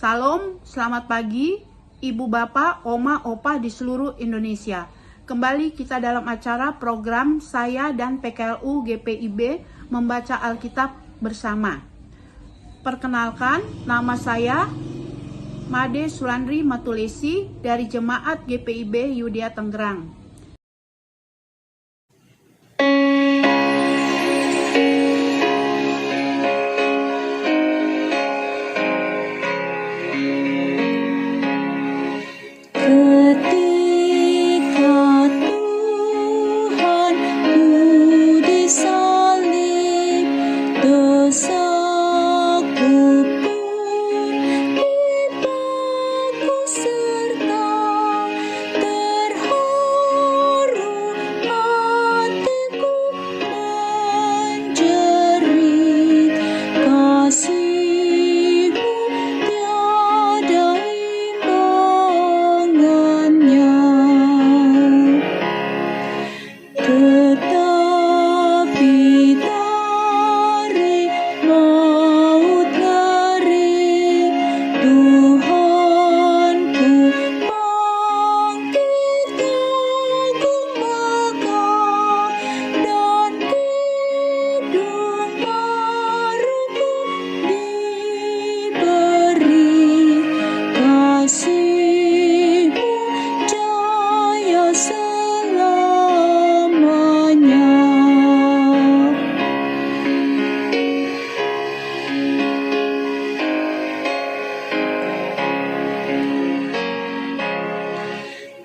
Salam, selamat pagi, Ibu Bapak, Oma, Opa di seluruh Indonesia. Kembali kita dalam acara program saya dan PKLU GPIB membaca Alkitab bersama. Perkenalkan, nama saya Made Sulandri Matulesi dari Jemaat GPIB Yudea Tangerang.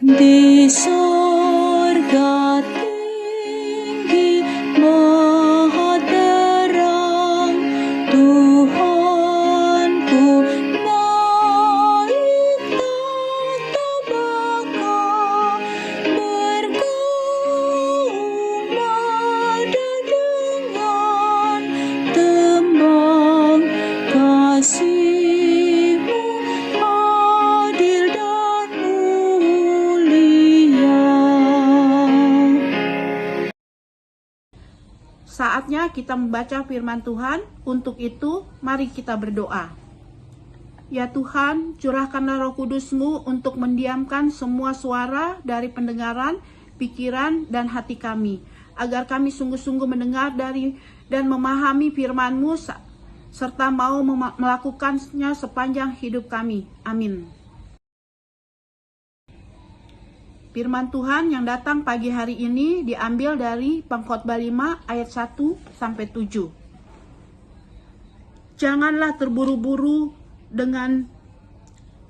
Di sorga tinggi maha terang, Tuhanku naik tahta baka, bergaung nada dengan tembang kasih-Mu adil dan Saatnya kita membaca firman Tuhan. Untuk itu, mari kita berdoa. Ya Tuhan, curahkanlah Roh Kudus-Mu untuk mendiamkan semua suara dari pendengaran, pikiran, dan hati kami, agar kami sungguh-sungguh mendengar dari dan memahami firman-Mu, serta mau melakukannya sepanjang hidup kami. Amin. Firman Tuhan yang datang pagi hari ini diambil dari Pengkhotbah 5 ayat 1-7. Janganlah terburu-buru dengan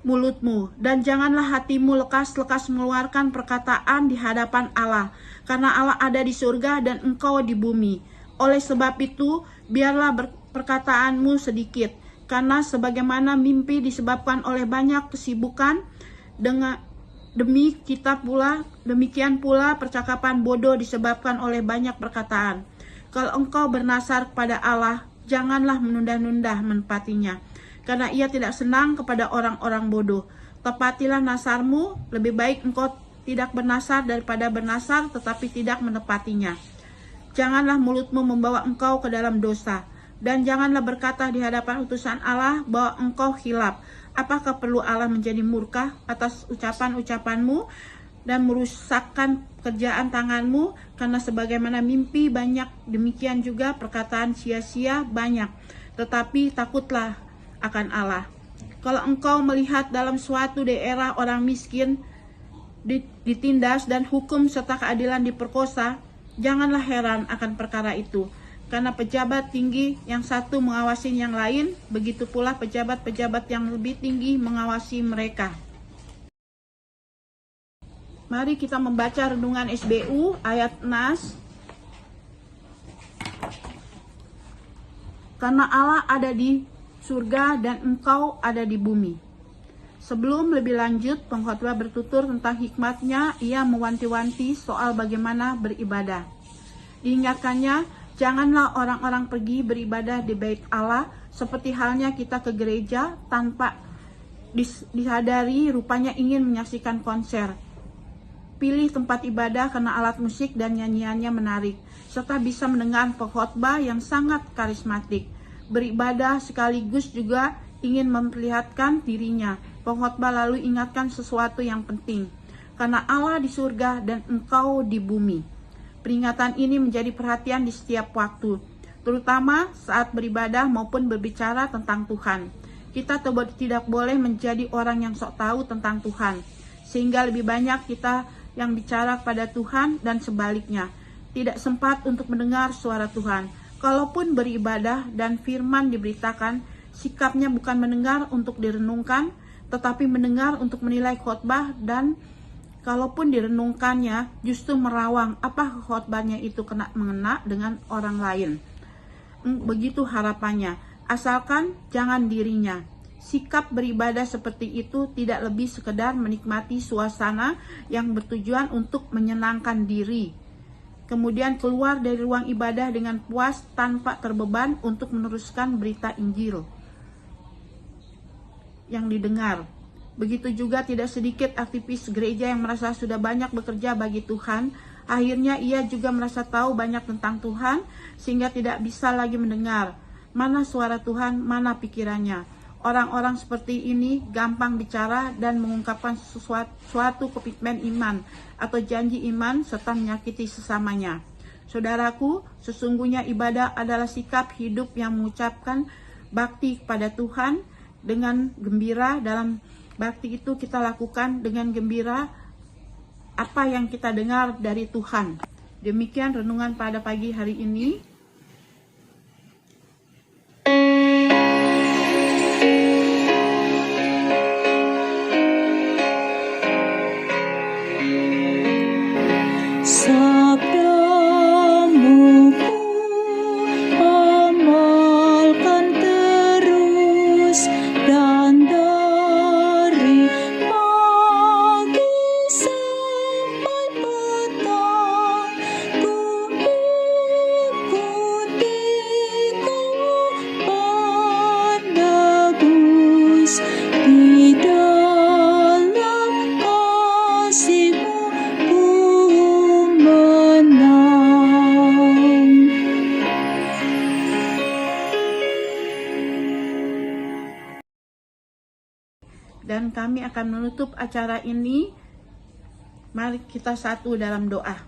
mulutmu, dan janganlah hatimu lekas-lekas mengeluarkan perkataan di hadapan Allah, karena Allah ada di surga dan engkau di bumi. Oleh sebab itu, biarlah perkataanmu sedikit, karena sebagaimana mimpi disebabkan oleh banyak kesibukan, demikian pula percakapan bodoh disebabkan oleh banyak perkataan. Kalau engkau bernasar kepada Allah, janganlah menunda-nunda menepatinya, karena Ia tidak senang kepada orang-orang bodoh. Tepatilah nasarmu, lebih baik engkau tidak bernasar daripada bernasar tetapi tidak menepatinya. Janganlah mulutmu membawa engkau ke dalam dosa, dan janganlah berkata di hadapan utusan Allah bahwa engkau khilaf. Apakah perlu Allah menjadi murka atas ucapan-ucapanmu dan merusakkan pekerjaan tanganmu? Karena sebagaimana mimpi banyak, demikian juga perkataan sia-sia banyak. Tetapi takutlah akan Allah. Kalau engkau melihat dalam suatu daerah orang miskin ditindas dan hukum serta keadilan diperkosa, janganlah heran akan perkara itu. Karena pejabat tinggi yang satu mengawasi yang lain, begitu pula pejabat-pejabat yang lebih tinggi mengawasi mereka. Mari kita membaca renungan SBU ayat 6. Karena Allah ada di surga dan engkau ada di bumi. Sebelum lebih lanjut, pengkhotbah bertutur tentang hikmatnya. Ia mewanti-wanti soal bagaimana beribadah. Diingatkannya, janganlah orang-orang pergi beribadah di bait Allah seperti halnya kita ke gereja tanpa disadari rupanya ingin menyaksikan konser. Pilih tempat ibadah karena alat musik dan nyanyiannya menarik, serta bisa mendengar pengkhotbah yang sangat karismatik. Beribadah sekaligus juga ingin memperlihatkan dirinya. Pengkhotbah lalu ingatkan sesuatu yang penting, karena Allah di surga dan engkau di bumi. Peringatan ini menjadi perhatian di setiap waktu, terutama saat beribadah maupun berbicara tentang Tuhan. Kita tidak boleh menjadi orang yang sok tahu tentang Tuhan, sehingga lebih banyak kita yang bicara kepada Tuhan dan sebaliknya, tidak sempat untuk mendengar suara Tuhan. Kalaupun beribadah dan firman diberitakan, sikapnya bukan mendengar untuk direnungkan, tetapi mendengar untuk menilai khotbah, dan kalaupun direnungkannya justru merawang apa khotbahnya itu mengena dengan orang lain. Begitu harapannya, asalkan jangan dirinya. Sikap beribadah seperti itu tidak lebih sekedar menikmati suasana yang bertujuan untuk menyenangkan diri, kemudian keluar dari ruang ibadah dengan puas tanpa terbeban untuk meneruskan berita Injil yang didengar. Begitu juga tidak sedikit aktivis gereja yang merasa sudah banyak bekerja bagi Tuhan. Akhirnya ia juga merasa tahu banyak tentang Tuhan, sehingga tidak bisa lagi mendengar mana suara Tuhan, mana pikirannya. Orang-orang seperti ini gampang bicara dan mengungkapkan suatu komitmen iman atau janji iman serta menyakiti sesamanya. Saudaraku, sesungguhnya ibadah adalah sikap hidup yang mengucapkan bakti kepada Tuhan dengan gembira. Dalam bakti itu kita lakukan dengan gembira apa yang kita dengar dari Tuhan. Demikian renungan pada pagi hari ini. Sabdamu ku amalkan terus, dan dari pagi sampai petang ku ikuti kau penebus di dalam kasih-Mu. Dan kami akan menutup acara ini. Mari kita satu dalam doa.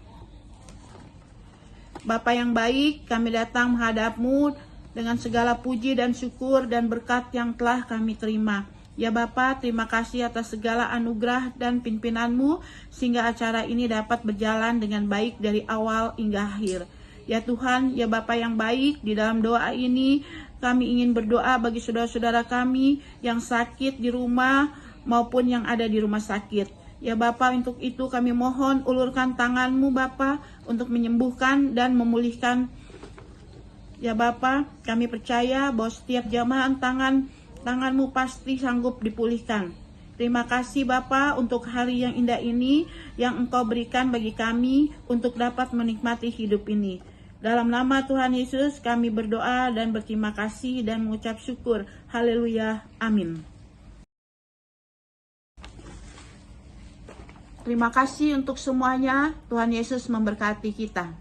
Bapa yang baik, kami datang menghadap-Mu dengan segala puji dan syukur dan berkat yang telah kami terima. Ya Bapa, terima kasih atas segala anugerah dan pimpinan-Mu, sehingga acara ini dapat berjalan dengan baik dari awal hingga akhir. Ya Tuhan, ya Bapa yang baik, di dalam doa ini kami ingin berdoa bagi saudara-saudara kami yang sakit di rumah maupun yang ada di rumah sakit. Ya Bapa, untuk itu kami mohon ulurkan tangan-Mu Bapa untuk menyembuhkan dan memulihkan. Ya Bapa, kami percaya bahwa setiap jamaah tangan-Mu pasti sanggup dipulihkan. Terima kasih Bapa untuk hari yang indah ini yang Engkau berikan bagi kami untuk dapat menikmati hidup ini. Dalam nama Tuhan Yesus kami berdoa dan berterima kasih dan mengucap syukur. Haleluya. Amin. Terima kasih untuk semuanya. Tuhan Yesus memberkati kita.